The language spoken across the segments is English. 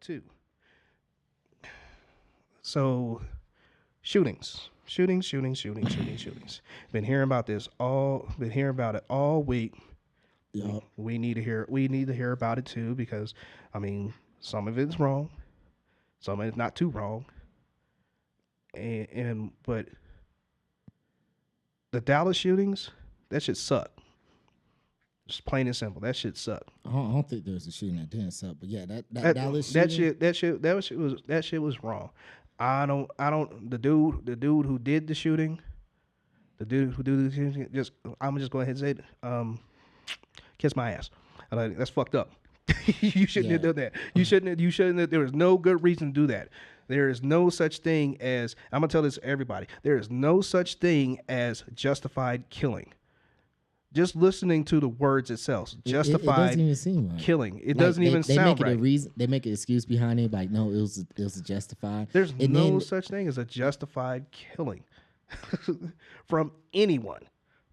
too. So shootings. Been hearing about this all. Been hearing about it all week. Yup. We need to hear. We need to hear about it too because, I mean, some of it's wrong, some of it's not too wrong, and but the Dallas shootings, that shit suck. Just plain and simple. That shit suck. I don't think there was a shooting that didn't suck, but yeah, that That Dallas that shooting. shit that shit that shit was wrong. I don't the dude who did the shooting, the dude who did the shooting, just I'm gonna just go ahead and say it. Kiss my ass. Like, that's fucked up. You shouldn't have Yeah, done that. You shouldn't have, there was no good reason to do that. There is no such thing as, I'm gonna tell this to everybody. There is no such thing as justified killing. Just listening to the words itself, it doesn't justified even seem right. killing. It Like doesn't even they sound make it a right. reason. They make an excuse behind it. Like no, it was justified. There's And no then, such thing as a justified killing from anyone.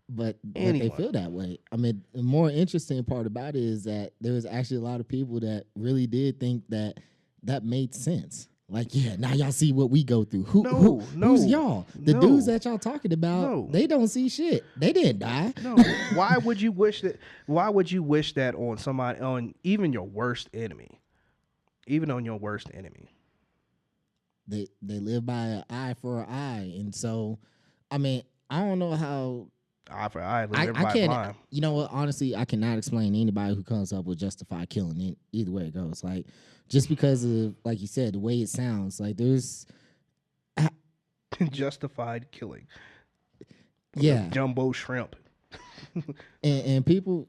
but they Anyone. feel that way. I mean, the more interesting part about it is that there was actually a lot of people that really did think that that made sense. Like, yeah, now y'all see what we go through. Who's No, y'all? The dudes no, that y'all talking about, no, they don't see shit. They didn't die. no. Why would you wish that? Why would you wish that on somebody, on even your worst enemy? Even on your worst enemy. They live by an eye for an eye, and so, I mean, I don't know how. Eye for eye, live I everybody can't. blind. You know what? Honestly, I cannot explain to anybody who comes up with justified killing. Either way it goes, like just because of like you said, the way it sounds, like there's Justified killing. yeah, Jumbo shrimp. and people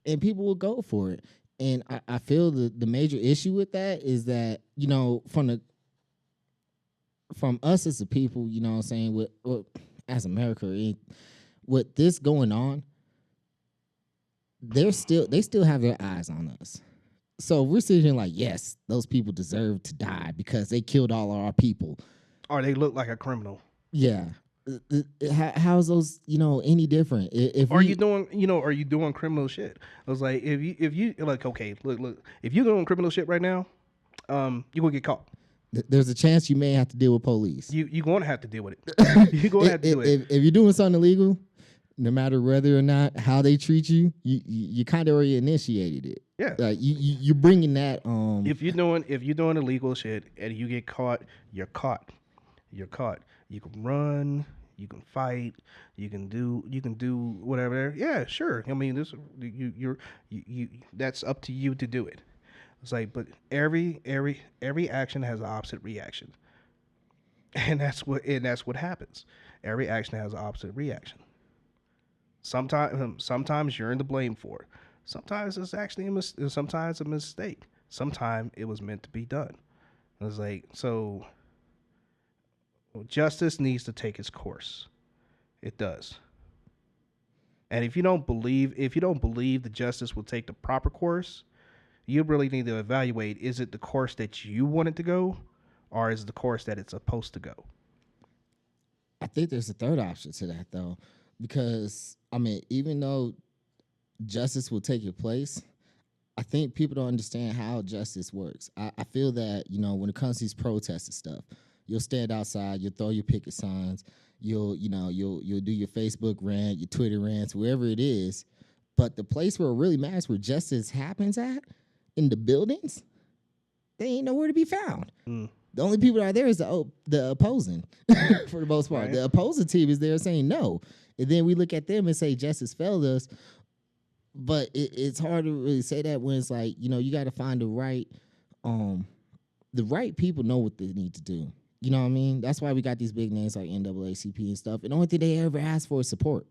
will go for it. And I feel the major issue with that is that from us as a people, you know what I'm saying, with as America, with this going on, they still have their eyes on us. So we're sitting here like, yes, those people deserve to die because they killed all of our people. Or they look like a criminal. Yeah. How's those, any different? If Are you we doing, are you doing criminal shit? I was like, if you like, okay, look, if you're doing criminal shit right now, you gonna get caught. there's a chance you may have to deal with police. You gonna have to deal with it. You're gonna have to do it. If you're doing something illegal, no matter whether or not how they treat you, you kind of already initiated it. Yeah. Like you're bringing that. If you're doing illegal shit and you get caught, you're caught. You're caught. You can run. You can fight. You can do whatever. Yeah, sure. I mean, this you that's up to you to do it. It's like, but every action has an opposite reaction, and that's what happens. Every action has an opposite reaction. Sometimes you're in the blame for it. Sometimes it's actually sometimes a mistake. Sometimes it was meant to be done. It's like, so justice needs to take its course. It does. And if you don't believe the justice will take the proper course, you really need to evaluate, is it the course that you want it to go, or is it the course that it's supposed to go? I think there's a third option to that though, because I mean, even though justice will take your place, I think people don't understand how justice works. I feel that when it comes to these protests and stuff, you'll stand outside, you'll throw your picket signs, you'll do your Facebook rant, your Twitter rants, wherever it is. But the place where it really matters, where justice happens at, in the buildings, they ain't nowhere to be found. Mm, The only people that are there is the opposing, for the most part. right? The opposing team is there saying no, and then we look at them and say justice failed us. But it's hard to really say that when it's like you got to find the right people know what they need to do. You know what I mean? That's why we got these big names like NAACP and stuff. And the only thing they ever ask for is support.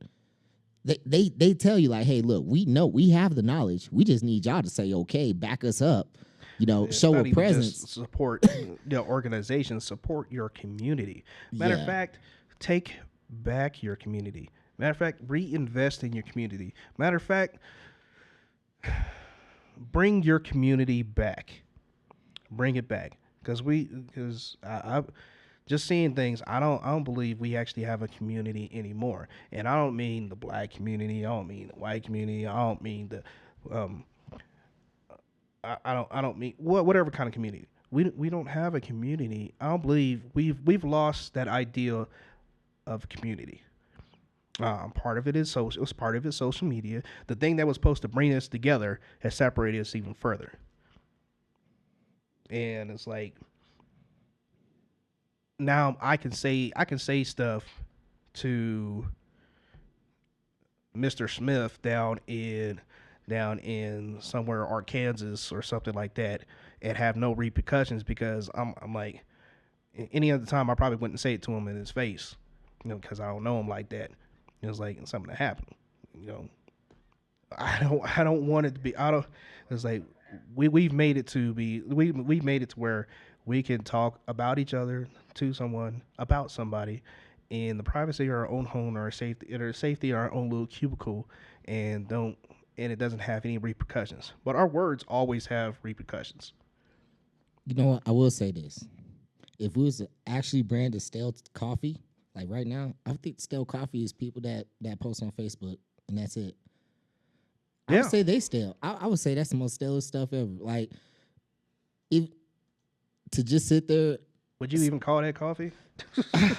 They tell you like, hey, look, we know we have the knowledge. We just need y'all to say okay, back us up. It's Show not a even just presence. support the organization, support your community. Matter of Yeah. fact, take back your community. Matter of fact, reinvest in your community. Matter of fact, bring your community back. Bring it back, because I just seeing things. I don't believe we actually have a community anymore, and I don't mean the black community. I don't mean the white community. I don't mean the um. I don't mean whatever kind of community. we don't have a community. I don't believe we've lost that idea of community. Part of it is social. Part of it social media. The thing that was supposed to bring us together has separated us even further. And it's like now I can say stuff to Mr. Smith down in somewhere Arkansas or something like that and have no repercussions because I'm like any other time I probably wouldn't say it to him in his face, because I don't know him like that. It was like something that happened, you know. I don't want it to be. I don't. It's like we've made it to be. We've made it to where we can talk about each other to someone about somebody in the privacy of our own home or safety of our own little cubicle, and don't and it doesn't have any repercussions. But our words always have repercussions. You know what? I will say this: if we was to actually brand a stale coffee, like right now, I think stale coffee is people that post on Facebook and that's it. I would Yeah. say they stale. I would say that's the most stalest stuff ever. Like if to just sit there. Would you even call that coffee? I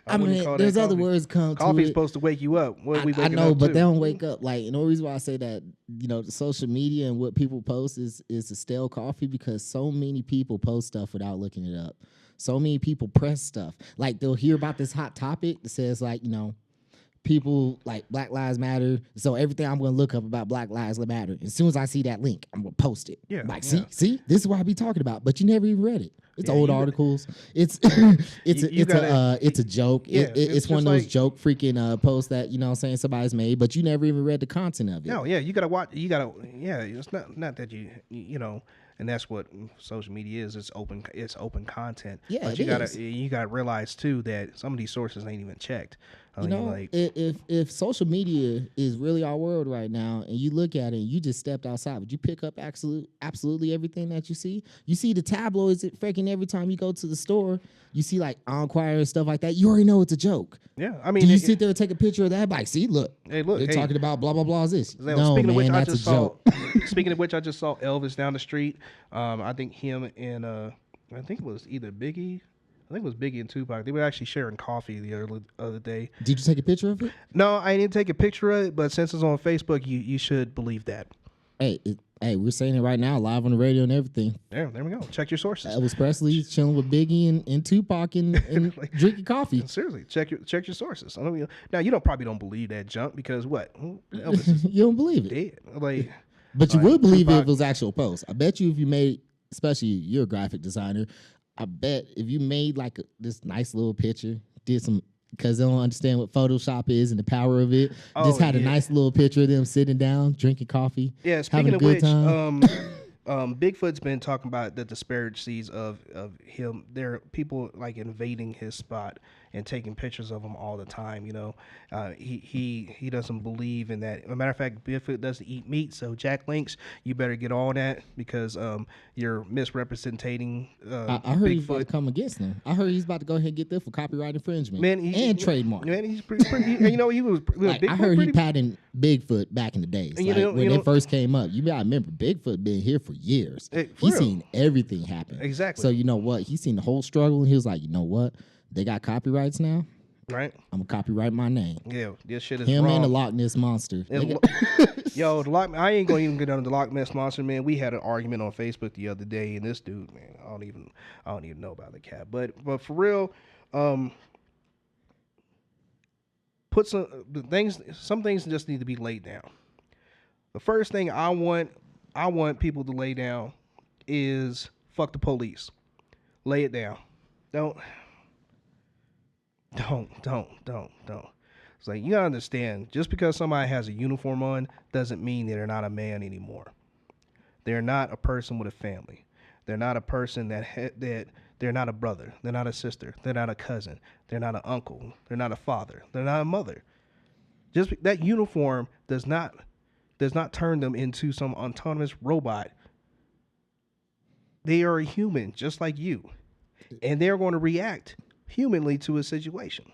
I wouldn't mean, call that there's other coffee. words come to Coffee's it. supposed to wake you up. What are we I waking know, up but they to? don't wake up. Like, and the reason why I say that, the social media and what people post is a stale coffee because so many people post stuff without looking it up. So many people press stuff. Like they'll hear about this hot topic that says like, people like Black Lives Matter. So everything I'm gonna look up about Black Lives Matter. As soon as I see that link, I'm gonna post it. Yeah, Like, yeah. see, this is what I be talking about. But you never even read it. It's Yeah, old you- articles. It's you gotta- it's a joke. Yeah, It's it's one of just those like- joke freaking posts that saying somebody's made, but you never even read the content of it. No, yeah, you gotta watch. You gotta, yeah. It's not that and that's what social media is. It's open content. Yeah, but it you gotta is. you gotta realize too that some of these sources ain't even checked. I mean, like, if social media is really our world right now, and you look at it, and you just stepped outside, would you pick up absolutely everything that you see? You see the tabloids freaking every time you go to the store. You see like Enquirer and stuff like that. You already know it's a joke. yeah. I mean, Do you sit there and take a picture of that? Like, see, look, Hey, look, they're hey. talking about blah blah blah. Is this? No, Speaking of which, man, I that's just a joke. saw. Speaking of which, I just saw Elvis down the street. I think him and I think it was either Biggie. I think it was Biggie and Tupac. They were actually sharing coffee the other day. Did you take a picture of it? No, I didn't take a picture of it, but since it's on Facebook, you should believe that. Hey, we're saying it right now, live on the radio and everything. There we go. Check your sources. Elvis Presley chilling with Biggie and Tupac and Like- drinking coffee. Seriously, check your sources. I don't, now you probably don't believe that junk because what? Elvis is You don't believe it. dead. Like, But you Like, would believe it if Tupac- it was actual post. I bet you if you made, especially you're a graphic designer, I bet if you made like this nice little picture, did some, because they don't understand what Photoshop is and the power of it, Oh, just had a yeah. nice little picture of them sitting down, drinking coffee. yeah. having Speaking a of good which, time. Bigfoot's been talking about the disparities of him. There are people like invading his spot and taking pictures of him all the time. He doesn't believe in that. As a matter of fact, Bigfoot doesn't eat meat. So Jack Links, you better get on that because you're misrepresenting I heard he's about to Bigfoot. come against them. I heard he's about to go ahead and get this for copyright infringement Man, and trademark. Man, he's pretty. He was. Like, Bigfoot I heard pretty, he patted Bigfoot back in the days. And you Like, know- when you they know- first came up. You gotta remember, Bigfoot been here for years. Hey, for He's real. seen everything happen. Exactly. So you know what? He's seen the whole struggle, and he was like, you know what? They got copyrights now. right? I'm gonna copyright my name. Yeah, this shit is Him wrong. and the Loch Ness monster. They And got- yo, I ain't gonna even get under the Loch Ness monster, man. We had an argument on Facebook the other day, and this dude, man, I don't even know about the cat, but for real, put some things just need to be laid down. The first thing I want people to lay down is fuck the police. Lay it down. Don't. It's like, you gotta understand, just because somebody has a uniform on doesn't mean that they're not a man anymore. They're not a person with a family. They're not a person that they're not a brother. They're not a sister. They're not a cousin. They're not an uncle. They're not a father. They're not a mother. That uniform does not turn them into some autonomous robot. They are a human just like you, and they're going to react humanly to a situation.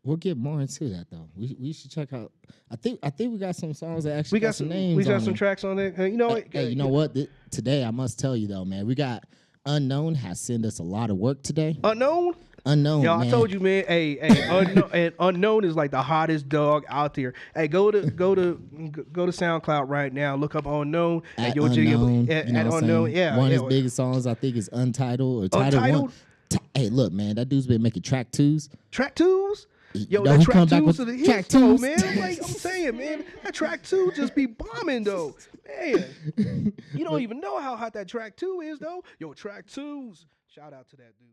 we'll get more into that though. We should check out. I think we got some songs that actually We got some some. names. We got on some them. tracks on it. You know. Hey, you know what? Today I must tell you though, man. We got Unknown has sent us a lot of work today. Unknown. Unknown, Yo, man. I told you, man. Hey, Unknown, and Unknown is like the hottest dog out there. Hey, go to SoundCloud right now. Look up Unknown, and At you'll Unknown, at you know what I'm Unknown. saying? Yeah, One yeah. of his biggest songs I think is Untitled or Titled Untitled? One. Hey, look, man, that dude's been making track twos. Track twos. Yo, know that who track come back twos with are the track hits, though, twos? man. Like I'm saying, man, that track two just be bombing, though, man. You don't even know how hot that track two is, though. Yo, track twos. Shout out to that dude.